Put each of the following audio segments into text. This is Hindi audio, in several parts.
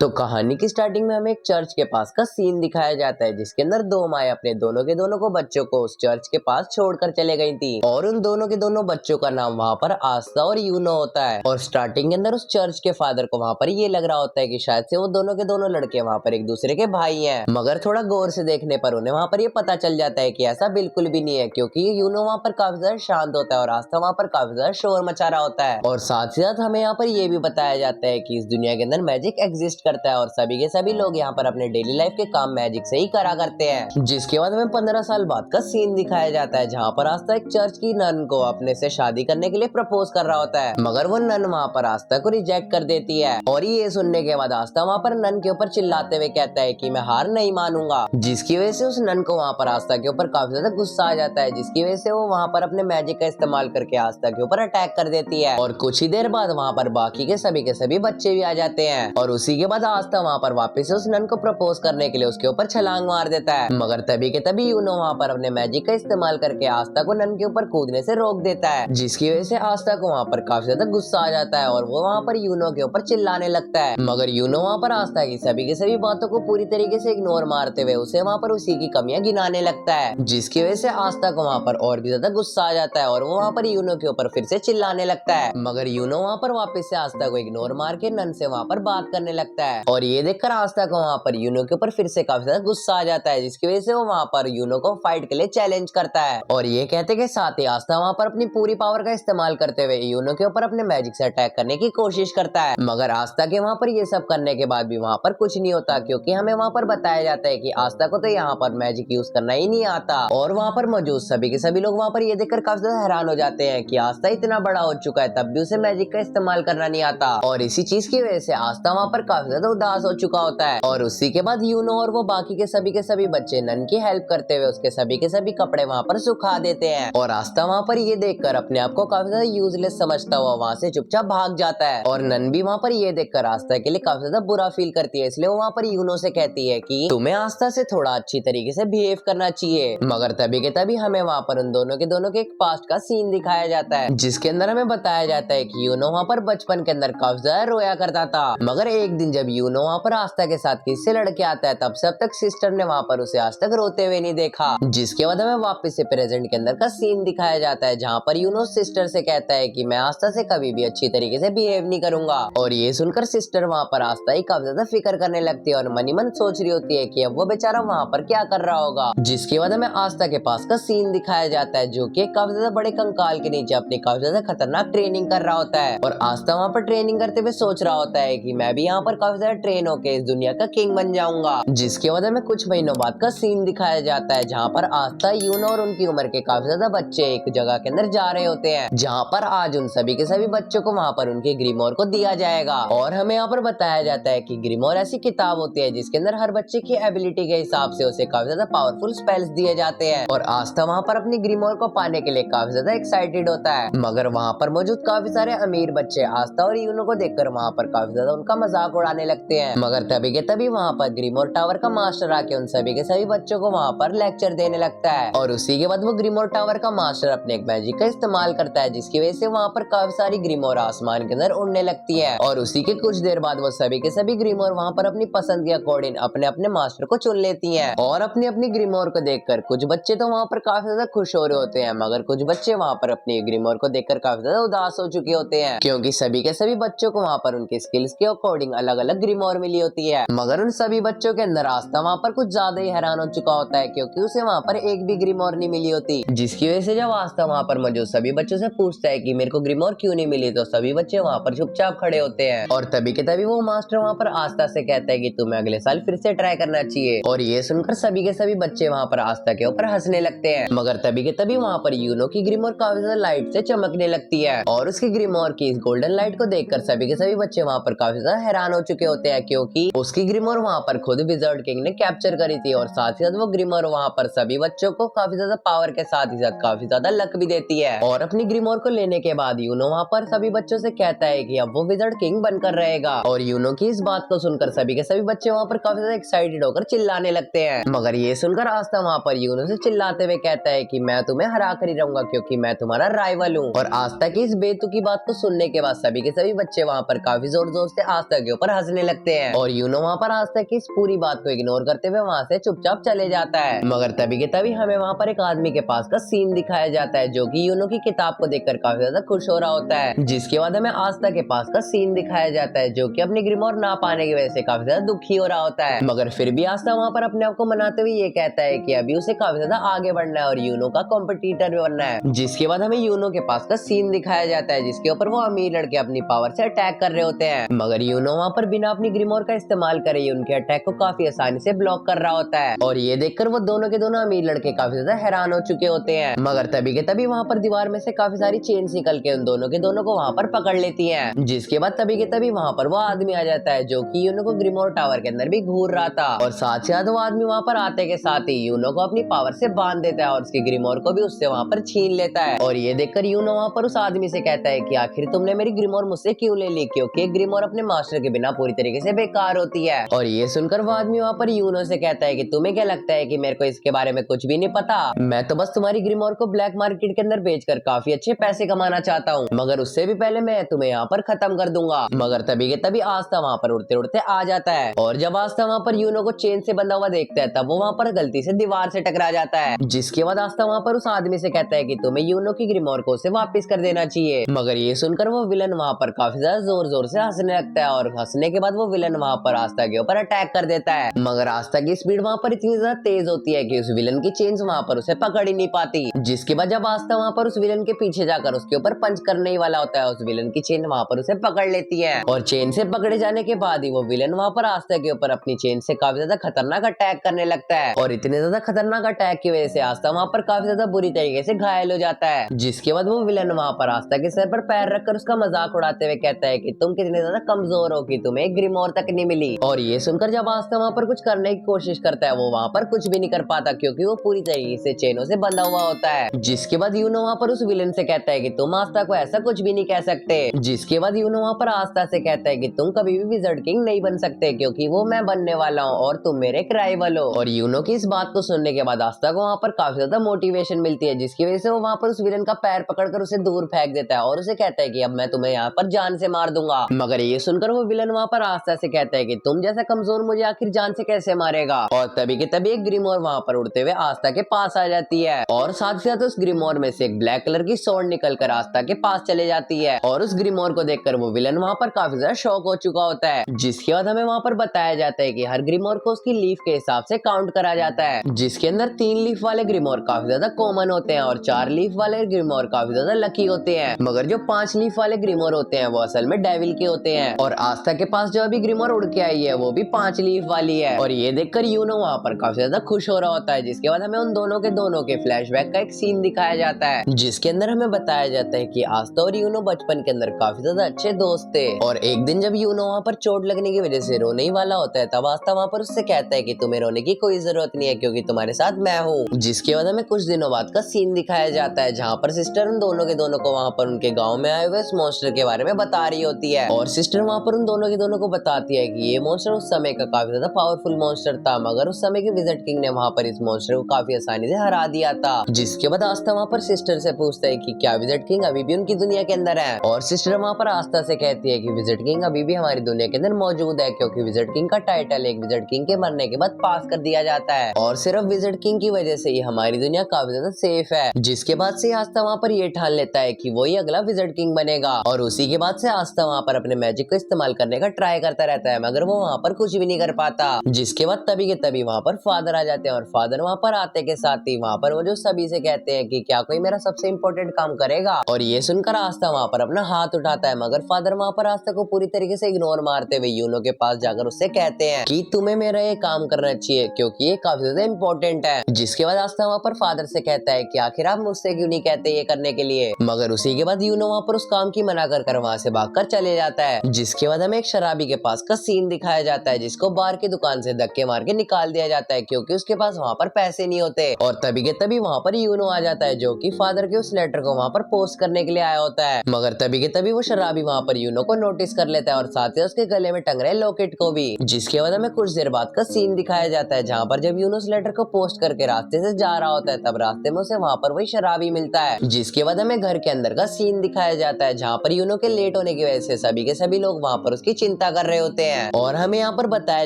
तो कहानी की स्टार्टिंग में हमें एक चर्च के पास का सीन दिखाया जाता है, जिसके अंदर दो माएं अपने दोनों के दोनों को बच्चों को उस चर्च के पास छोड़कर चले गई थी। और उन दोनों के दोनों बच्चों का नाम वहाँ पर आस्था और यूनो होता है। और स्टार्टिंग के अंदर उस चर्च के फादर को वहाँ पर ये लग रहा होता है कि शायद से वो दोनों के दोनों लड़के वहाँ पर एक दूसरे के भाई हैं। मगर थोड़ा गौर से देखने पर उन्हें वहाँ पर ये पता चल जाता है कि ऐसा बिल्कुल भी नहीं है, क्योंकि यूनो वहाँ पर काफी ज्यादा शांत होता है और आस्था वहाँ पर काफी ज्यादा शोर मचा रहा होता है। और साथ ही साथ हमें यहाँ पर ये भी बताया जाता है कि इस दुनिया के अंदर मैजिक एग्जिस्ट करता है और सभी के सभी लोग यहाँ पर अपने डेली लाइफ के काम मैजिक से ही करा करते हैं। जिसके बाद हमें 15 साल बाद का सीन दिखाया जाता है, जहाँ पर आस्था एक चर्च की नन को अपने से शादी करने के लिए प्रपोज कर रहा होता है, मगर वो नन वहाँ पर आस्था को रिजेक्ट कर देती है। और ये सुनने के बाद आस्था वहाँ पर नन के ऊपर चिल्लाते हुए कहता है कि मैं हार नहीं मानूंगा, जिसकी वजह से उस नन को वहाँ पर आस्था के ऊपर काफी ज्यादा गुस्सा आ जाता है, जिसकी वजह से वो वहाँ पर अपने मैजिक का इस्तेमाल करके आस्था के ऊपर अटैक कर देती है। और कुछ ही देर बाद वहाँ पर बाकी के सभी बच्चे भी आ जाते हैं। और उसी के बाद आस्था वहाँ पर वापस से उस नन को प्रपोज करने के लिए उसके ऊपर छलांग मार देता है, मगर तभी के तभी यूनो वहाँ पर अपने मैजिक का इस्तेमाल करके आस्था को नन के ऊपर कूदने से रोक देता है, जिसकी वजह से आस्था को वहाँ पर काफी ज्यादा गुस्सा आ जाता है और वो वहाँ पर यूनो के ऊपर चिल्लाने लगता है। मगर यूनो वहाँ पर आस्था की सभी बातों को पूरी तरीके से इग्नोर मारते हुए उसे वहाँ पर उसी की कमियां गिनाने लगता है, जिसकी वजह से आस्था को वहाँ पर और भी ज्यादा गुस्सा आ जाता है और वो वहाँ पर यूनो के ऊपर फिर से चिल्लाने लगता है। मगर यूनो वहाँ पर वापस से आस्था को इग्नोर मार के नन से वहाँ पर बात करने लगता है। और ये देखकर आस्था को वहाँ पर यूनो के ऊपर फिर से काफी ज्यादा गुस्सा आ जाता है, जिसकी वजह से वो वहाँ पर यूनो को फाइट के लिए चैलेंज करता है। और ये कहते के साथ ही आस्था वहाँ पर अपनी पूरी पावर का इस्तेमाल करते हुए यूनो के ऊपर अपने मैजिक से अटैक करने की कोशिश करता है। मगर आस्था के वहाँ पर ये सब करने के बाद भी वहाँ पर कुछ नहीं होता, क्योंकि हमें वहाँ पर बताया जाता है कि आस्था को तो यहाँ पर मैजिक यूज करना ही नहीं आता। और वहाँ पर मौजूद सभी के सभी लोग वहाँ पर ये देखकर काफी ज्यादा हैरान हो जाते हैं कि आस्था इतना बड़ा हो चुका है तब भी उसे मैजिक का इस्तेमाल करना नहीं आता। और इसी चीज की वजह से आस्था वहाँ पर काफी ज्यादा उदास हो चुका होता है। और उसी के बाद यूनो और वो बाकी के सभी बच्चे नन की हेल्प करते हुए उसके सभी के सभी कपड़े वहाँ पर सुखा देते हैं। और आस्था वहाँ पर ये देखकर अपने आप को काफी ज्यादा यूजलेस समझता हुआ वहाँ से चुपचाप भाग जाता है। और नन भी वहाँ पर ये देखकर आस्था के लिए काफी ज्यादा बुरा फील करती है, इसलिए वो वहाँ पर यूनो से कहती है कि तुम्हें आस्था से थोड़ा अच्छी तरीके से बिहेव करना चाहिए। मगर तभी के तभी हमें वहाँ पर उन दोनों के एक पास्ट का सीन दिखाया जाता है, जिसके अंदर हमें बताया जाता है कि यूनो वहाँ पर बचपन के अंदर काफी ज्यादा रोया करता था। मगर एक दिन जब यूनो वहाँ पर आस्था के साथ किससे लड़के आता है, तब से अब तक सिस्टर ने वहाँ पर उसे आज तक रोते हुए नहीं देखा। जिसके बाद हमें वापस से प्रेजेंट के अंदर का सीन दिखाया जाता है, जहाँ पर यूनो सिस्टर से कहता है कि मैं आस्था से कभी भी अच्छी तरीके से बिहेव नहीं करूंगा। और ये सुनकर सिस्टर वहाँ पर आस्था ही काफी ज्यादा फिक्र करने लगती है और मनी मन सोच रही होती है कि अब वो बेचारा वहाँ पर क्या कर रहा होगा। जिसके बाद हमें आस्था के पास का सीन दिखाया जाता है, जो कि काफी ज्यादा बड़े कंकाल के नीचे अपनी काफी ज्यादा खतरनाक ट्रेनिंग कर रहा होता है। और आस्था वहाँ पर ट्रेनिंग करते हुए सोच रहा होता है कि मैं भी यहाँ पर काफी ज्यादा ट्रेन होके इस दुनिया का किंग बन जाऊंगा। जिसके बाद हमें कुछ महीनों बाद का सीन दिखाया जाता है, जहाँ पर आस्था, यूनो और उनकी उम्र के काफी ज्यादा बच्चे एक जगह के अंदर जा रहे होते हैं, जहाँ पर आज उन सभी के सभी बच्चों को वहाँ पर उनके ग्रीमोर को दिया जाएगा। और हमें यहाँ पर बताया जाता है कि ग्रीमोर ऐसी किताब होती है जिसके अंदर हर बच्चे की एबिलिटी के हिसाब से उसे काफी ज्यादा पावरफुल स्पेल्स दिए जाते हैं। और आस्था वहाँ पर अपनी ग्रीमोर को पाने के लिए काफी ज्यादा एक्साइटेड होता है। मगर वहाँ पर मौजूद काफी सारे अमीर बच्चे आस्था और यूनो को देखकर वहाँ पर काफी ज्यादा उनका मजाक उड़ाने लगते हैं। मगर तभी के तभी वहाँ पर ग्रीमोर टावर का मास्टर आके उन सभी के सभी बच्चों को वहाँ पर लेक्चर देने लगता है। और उसी के बाद वो ग्रीमोर टावर का मास्टर अपने एक मैजिक का इस्तेमाल करता है, जिसकी वजह से वहाँ पर काफी सारी ग्रीमोर आसमान के अंदर उड़ने लगती है। और उसी के कुछ देर बाद वो सभी के सभी ग्रीमोर वहाँ पर अपनी पसंद के अकॉर्डिंग अपने अपने मास्टर को चुन लेती हैं। और अपनी अपनी ग्रीमोर को देखकर कुछ बच्चे तो वहाँ पर काफी ज्यादा खुश हो रहे होते हैं, मगर कुछ बच्चे वहाँ पर अपनी ग्रीमोर को देखकर काफी ज्यादा उदास हो चुके होते हैं, क्योंकि सभी के सभी बच्चों को वहाँ पर उनके स्किल्स के अकॉर्डिंग अलग अलग ग्रीमोर मिली होती है। मगर उन सभी बच्चों के अंदर आस्था वहाँ पर कुछ ज्यादा ही हैरान हो चुका होता है, क्योंकि उसे वहाँ पर एक भी ग्रीमोर नहीं मिली होती। जिसकी वजह से जब आस्था वहाँ पर मौजूद सभी बच्चों से पूछता है कि मेरे को ग्रीमोर क्यों नहीं मिली, तो सभी बच्चे वहाँ पर चुपचाप खड़े होते हैं। और तभी के तभी वो मास्टर वहाँ पर आस्था से कहता है कि तुम्हें अगले साल फिर से ट्राई करना चाहिए। और ये सुनकर सभी के सभी बच्चे वहाँ पर आस्था के ऊपर हंसने लगते हैं। मगर तभी के तभी वहाँ पर यूनो की ग्रीमोर काफी ज्यादा लाइट से चमकने लगती है। और उसकी ग्रीमोर की इस गोल्डन लाइट को देखकर सभी के सभी बच्चे वहाँ पर काफी ज्यादा हैरान हो चुके होते हैं, क्योंकि उसकी ग्रीमोर वहाँ पर खुद विज़र्ड किंग ने कैप्चर करी थी। और साथ ही साथ वो ग्रीमोर वहाँ पर सभी बच्चों को काफी ज्यादा पावर के साथ ही साथ काफी ज्यादा लक भी देती है। और अपनी ग्रीमोर को लेने के बाद यूनो वहाँ पर सभी बच्चों से कहता है कि अब वो विज़र्ड किंग बनकर रहेगा। और यूनो की इस बात को सुनकर सभी के सभी बच्चे वहाँ पर काफी ज्यादा एक्साइटेड होकर चिल्लाने लगते हैं। मगर ये सुनकर आस्था वहाँ पर यूनो से चिल्लाते हुए कहता है कि मैं तुम्हें हरा कर ही रहूंगा, क्योंकि मैं तुम्हारा राइवल हूँ। और आस्था की इस बेतुकी बात को सुनने के बाद सभी के सभी बच्चे वहाँ पर काफी जोर जोर से आस्था के ऊपर हंसने हंसने लगते हैं और यूनो वहाँ पर आस्था की इस पूरी बात को इग्नोर करते हुए वहाँ से चुपचाप चले जाता है। मगर तभी के तभी हमें वहाँ पर एक आदमी के पास का सीन दिखाया जाता है जो कि यूनो की किताब को देखकर काफी ज्यादा खुश हो रहा होता है। जिसके बाद हमें आस्था के पास का सीन दिखाया जाता है जो कि अपनी ग्रिमोर ना पाने की वजह से काफी ज्यादा दुखी हो रहा होता है। मगर फिर भी आस्था वहाँ पर अपने आप को मनाते हुए ये कहता है कि अभी उसे काफी ज्यादा आगे बढ़ना है और यूनो का कॉम्पिटिटर भी बनना है। जिसके बाद हमें यूनो के पास का सीन दिखाया जाता है जिसके ऊपर वो अमीर लड़के अपनी पावर से अटैक कर रहे होते हैं। मगर यूनो वहाँ पर बिना अपनी ग्रिमोर का इस्तेमाल करे उनके अटैक को काफी आसानी से ब्लॉक कर रहा होता है और ये देखकर वो दोनों के दोनों अमीर लड़के काफी ज्यादा हैरान हो चुके होते हैं। मगर तभी के तभी वहाँ पर दीवार में से काफी सारी चेन्स निकल के उन दोनों के दोनों को वहाँ पर पकड़ लेती हैं। जिसके बाद तभी के तभी वहाँ पर वो आदमी आ जाता है जो कि यूनो को ग्रिमोर टावर के अंदर भी घूर रहा था और साथ ही साथ वो आदमी वहाँ पर आते के साथ ही यूनो को अपनी पावर से बांध देता है और उसकी ग्रिमोर को भी उससे वहाँ पर छीन लेता है। और ये देखकर यूनो वहाँ पर उस आदमी से कहता है कि आखिर तुमने मेरी ग्रिमोर मुझसे क्यों ले ली, क्योंकि ग्रिमोर अपने मास्टर के बिना पूरी तरीके से बेकार होती है। और ये सुनकर वो आदमी वहाँ पर यूनो से कहता है कि तुम्हें क्या लगता है कि मेरे को इसके बारे में कुछ भी नहीं पता, मैं तो बस तुम्हारी ग्रिमोर को ब्लैक मार्केट के अंदर बेचकर काफी अच्छे पैसे कमाना चाहता हूँ, मगर उससे भी पहले मैं तुम्हें यहाँ पर खत्म कर दूंगा। मगर तभी के तभी आस्था वहाँ पर उड़ते उड़ते आ जाता है और जब आस्था वहाँ पर यूनो को चेन से बंधा हुआ देखता है तब वो वहाँ पर गलती से दीवार से टकरा जाता है। जिसके बाद आस्था वहाँ पर उस आदमी से कहता है कि तुम्हें यूनो की ग्रिमोर को उसे वापस कर देना चाहिए। मगर ये सुनकर वो विलन वहाँ पर काफी ज्यादा जोर जोर से हंसने लगता है और हंसने के बाद वो विलन वहाँ पर आस्था के ऊपर अटैक कर देता है। मगर आस्था की स्पीड वहाँ पर इतनी ज्यादा तेज होती है कि उस विलन की चेन्स वहाँ पर उसे पकड़ ही नहीं पाती। जिसके बाद जब आस्था वहाँ पर उस विलन के पीछे जाकर उसके ऊपर पंच करने ही वाला होता है उस विलन की चेन वहाँ पर उसे पकड़ लेती है और चेन से पकड़े जाने के बाद ही वो विलन वहाँ पर आस्था के ऊपर अपनी चेन से काफी ज्यादा खतरनाक अटैक करने लगता है और इतने ज्यादा खतरनाक अटैक की वजह से आस्था वहाँ पर काफी ज्यादा बुरी तरीके से घायल हो जाता है। जिसके बाद वो विलन वहाँ पर आस्था के सर पर पैर रखकर उसका मजाक उड़ाते हुए कहता है कि तुम कितने ज्यादा कमजोर हो कि तुम्हें एक ग्रिमोर तक नहीं मिली। और ये सुनकर जब आस्था वहाँ पर कुछ करने की कोशिश करता है वो वहाँ पर कुछ भी नहीं कर पाता क्योंकि वो पूरी तरीके से चेनों से बंधा हुआ होता है। जिसके बाद यूनो वहाँ पर उस विलन से कहता है कि तुम आस्था को ऐसा कुछ भी नहीं कह सकते। जिसके बाद यूनो वहाँ पर आस्था से कहता है कि तुम कभी भी विज़र्ड किंग नहीं बन सकते क्योंकि वो मैं बनने वाला हूँ और तुम मेरे राइवल हो। और यूनो की इस बात को सुनने के बाद आस्था को वहाँ पर काफी ज्यादा मोटिवेशन मिलती है जिसकी वजह से वो वहाँ पर उस विलन का पैर पकड़कर उसे दूर फेंक देता है और उसे कहता है कि अब मैं तुम्हें यहाँ पर जान से मार दूंगा। मगर ये सुनकर वो विलन वहाँ पर आस्था से कहता है कि तुम जैसा कमजोर मुझे आखिर जान से कैसे मारेगा। और तभी के तभी एक ग्रिमोर वहाँ पर उड़ते हुए आस्था के पास आ जाती है और साथ ही साथ उस ग्रिमोर में से एक ब्लैक कलर की स्वॉर्ड निकलकर आस्था के पास चले जाती है और उस ग्रिमोर को देखकर वो विलन वहाँ पर काफी ज्यादा शॉक हो चुका होता है। जिसके बाद हमें वहाँ पर बताया जाता है कि हर ग्रिमोर को उसकी लीफ के हिसाब से काउंट करा जाता है जिसके अंदर 3 लीफ वाले ग्रिमोर काफी ज्यादा कॉमन होते हैं और 4 लीफ वाले ग्रिमोर काफी ज्यादा लकी होते हैं। मगर जो 5 लीफ वाले ग्रिमोर होते हैं वो असल में डेविल के होते हैं और आस्था के पास जो अभी ग्रिमोर उड़ के आई है वो भी 5 लीफ वाली है। और ये देखकर यूनो वहाँ पर काफी ज्यादा खुश हो रहा होता है। जिसके बाद हमें उन दोनों के फ्लैशबैक का एक सीन दिखाया जाता है जिसके अंदर हमें बताया जाता है कि आस्था और यूनो बचपन के अंदर काफी ज्यादा अच्छे दोस्त थे और एक दिन जब यूनो वहाँ पर चोट लगने की वजह से रोने ही वाला होता है तब आस्था वहाँ पर उससे कहता है कि तुम्हें रोने की कोई जरूरत नहीं है क्योंकि तुम्हारे साथ मैं हूँ। जिसके बाद हमें कुछ दिनों बाद का सीन दिखाया जाता है जहाँ पर सिस्टर उन दोनों के दोनों को वहाँ पर उनके गाँव में आए हुए इस मॉन्स्टर के बारे में बता रही होती है और सिस्टर वहाँ पर उन दोनों के दोनों को बताती है कि ये मॉन्स्टर उस समय का काफी ज्यादा पावरफुल मॉन्स्टर था मगर उस समय के विज़र्ड किंग ने वहाँ पर इस मॉन्स्टर को काफी आसानी से हरा दिया था। जिसके बाद आस्था वहाँ पर सिस्टर से पूछता है कि क्या विज़र्ड किंग अभी भी उनकी दुनिया के अंदर है और सिस्टर वहाँ पर आस्था से कहती है कि विज़र्ड किंग अभी भी हमारी दुनिया के अंदर मौजूद है क्योंकि विज़र्ड किंग का टाइटल एक विज़र्ड किंग के मरने के बाद पास कर दिया जाता है और सिर्फ विज़र्ड किंग की वजह से ही हमारी दुनिया काफी ज्यादा सेफ है। जिसके बाद से आस्था वहाँ पर ये ठान लेता है कि वही अगला विज़र्ड किंग बनेगा और उसी के बाद से आस्था वहाँ पर अपने मैजिक को इस्तेमाल करने का ट्राई करता रहता है मगर वो वहाँ पर कुछ भी नहीं कर पाता। जिसके बाद तभी के तभी वहाँ पर फादर आ जाते हैं और फादर वहाँ पर आते के साथ ही वहाँ पर वो जो सभी से कहते हैं कि क्या कोई मेरा सबसे इम्पोर्टेंट काम करेगा और ये सुनकर आस्था वहाँ पर अपना हाथ उठाता है मगर फादर वहाँ पर आस्था को पूरी तरीके से इग्नोर मारते हुए यूनो के पास जाकर उससे कहते हैं कि तुम्हें मेरा ये काम करना चाहिए क्योंकि ये काफी ज्यादा इम्पोर्टेंट है। जिसके बाद आस्था वहाँ पर फादर से कहता है कि आखिर आप मुझसे क्यों नहीं कहते ये करने के लिए मगर उसी के बाद यूनो वहाँ पर उस काम की मना कर वहाँ से भागकर चले जाता है। जिसके बाद हमें एक शराबी के पास का सीन दिखाया जाता है जिसको बार की दुकान से धक्के मार के निकाल दिया जाता है क्योंकि उसके पास वहाँ पर पैसे नहीं होते और तभी के तभी वहाँ पर यूनो आ जाता है जो कि फादर के उस लेटर को वहाँ पर पोस्ट करने के लिए आया होता है। मगर तभी के तभी वो शराबी वहाँ पर यूनो को नोटिस कर लेता है और साथ ही उसके गले में टंग रहे लॉकेट को भी। जिसके बाद हमें कुछ देर बाद का सीन दिखाया जाता है जहाँ पर जब यूनो उस लेटर को पोस्ट करके रास्ते से जा रहा होता है तब रास्ते में उसे वहाँ पर वही शराबी मिलता है। जिसके बाद हमें घर के अंदर का सीन दिखाया जाता है जहाँ पर यूनो के लेट होने की वजह से सभी के सभी लोग वहाँ पर उसकी चिंता चिंता कर रहे होते हैं। और हमें यहाँ पर बताया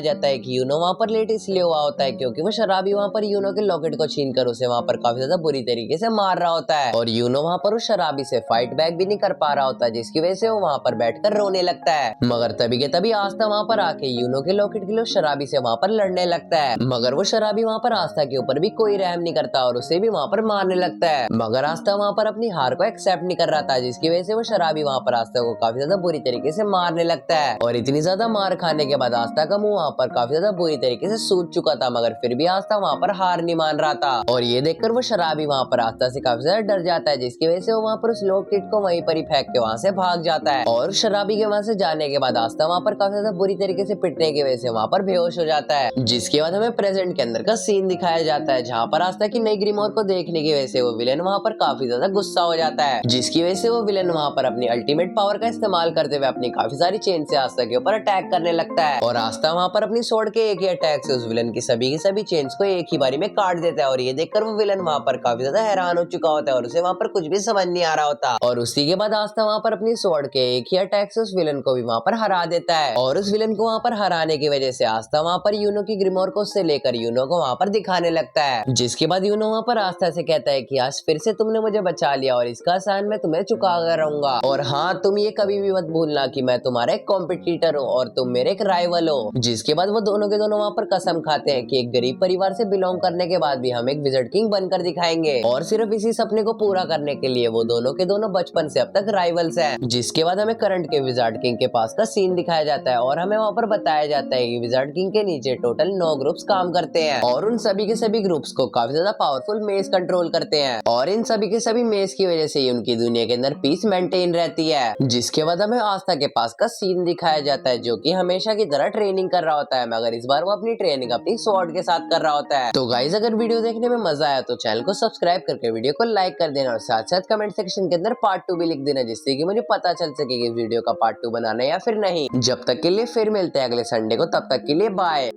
जाता है कि यूनो वहाँ पर लेट इसलिए हुआ होता है क्योंकि वो शराबी वहाँ पर यूनो के लॉकेट को छीन कर उसे वहाँ पर काफी ज्यादा बुरी तरीके से मार रहा होता है। और यूनो वहाँ पर उस शराबी से फाइट बैक भी नहीं कर पा रहा होता, जिसकी वजह से वो वहाँ पर बैठकर रोने लगता है। मगर तभी के तभी आस्था वहाँ पर आके यूनो के लॉकेट के लिए शराबी से वहाँ पर लड़ने लगता है। मगर वो शराबी वहाँ पर आस्था के ऊपर भी कोई रहम नहीं करता और उसे भी वहाँ पर मारने लगता है। मगर आस्था वहाँ पर अपनी हार को एक्सेप्ट नहीं कर रहा था, जिसकी वजह से वो शराबी वहाँ पर आस्था को काफी ज्यादा बुरी तरीके से मारने लगता है। और इतनी ज्यादा मार खाने के बाद आस्था का मुंह वहाँ पर काफी ज्यादा बुरी तरीके से सूज चुका था, मगर फिर भी आस्था वहाँ पर हार नहीं मान रहा था। और ये देखकर वो शराबी वहाँ पर आस्था से काफी ज्यादा डर जाता है, जिसकी वजह से वो वहाँ पर उस लॉकेट को वहीं पर ही फेंक के वहाँ से भाग जाता है। और शराबी के वहाँ से जाने के बाद आस्था वहाँ पर काफी ज्यादा बुरी तरीके से पिटने की वजह से वहाँ पर बेहोश हो जाता है। जिसके बाद हमें प्रेजेंट के अंदर का सीन दिखाया जाता है, जहाँ पर आस्था की नई ग्रीमोर को देखने की वजह से वो विलेन वहाँ पर काफी ज्यादा गुस्सा हो जाता है, जिसकी वजह से वो विलेन वहाँ पर अपनी अल्टीमेट पावर का इस्तेमाल करते हुए अपनी काफी सारी चेन से आस्था के ऊपर अटैक करने लगता है। और आस्था वहाँ पर अपनी स्वॉर्ड के एक ही अटैक से उस विलेन की सभी चेन्स को एक ही बारी में काट देता है। और ये देखकर वो विलेन वहाँ पर काफी ज्यादा हैरान हो चुका होता है और उसे वहाँ पर कुछ भी समझ नहीं आ रहा होता। और उसी के बाद आस्था वहाँ पर अपनी स्वॉर्ड के एक ही अटैक से उस विलेन को भी वहाँ पर हरा देता है। और उस विलेन को वहाँ पर हराने की वजह से आस्था वहाँ पर यूनो की ग्रीमोर को उससे लेकर यूनो को वहाँ पर दिखाने लगता है। जिसके बाद यूनो वहाँ पर आस्था से कहता है कि आज फिर से तुमने मुझे बचा लिया और इसका एहसान मैं तुम्हें चुका कर रहूंगा। और हाँ, तुम ये कभी भी मत भूलना कि मैं तुम्हारा एक कॉम्पिटिटर हूँ और तुम मेरे एक राइवल हो। जिसके बाद वो दोनों के दोनों वहाँ पर कसम खाते हैं कि एक गरीब परिवार से बिलोंग करने के बाद भी हम एक विज़र्ड किंग बनकर दिखाएंगे। और सिर्फ इसी सपने को पूरा करने के लिए वो दोनों के दोनों बचपन से अब तक राइवल्स हैं। जिसके बाद हमें करंट के विज़र्ड किंग के पास का सीन दिखाया जाता है और हमें वहाँ पर बताया जाता है कि विज़र्ड किंग के नीचे टोटल 9 ग्रुप्स काम करते हैं और उन सभी के सभी ग्रुप्स को काफी ज्यादा पावरफुल मेस कंट्रोल करते हैं। और इन सभी के सभी मेस की वजह से ही उनकी दुनिया के अंदर पीस मेंटेन रहती है। जिसके बाद हमें आस्था के पास का सीन दिखाया जाता है, जो कि हमेशा की तरह ट्रेनिंग कर रहा होता है, मगर इस बार वो अपनी ट्रेनिंग अपनी स्वॉर्ड के साथ कर रहा होता है। तो गाइस, अगर वीडियो देखने में मजा आया तो चैनल को सब्सक्राइब करके वीडियो को लाइक कर देना और साथ साथ कमेंट सेक्शन के अंदर पार्ट 2 भी लिख देना, जिससे कि मुझे पता चल सके कि वीडियो का पार्ट 2 बनाना है या फिर नहीं। जब तक के लिए फिर मिलते हैं अगले संडे को, तब तक के लिए बाय।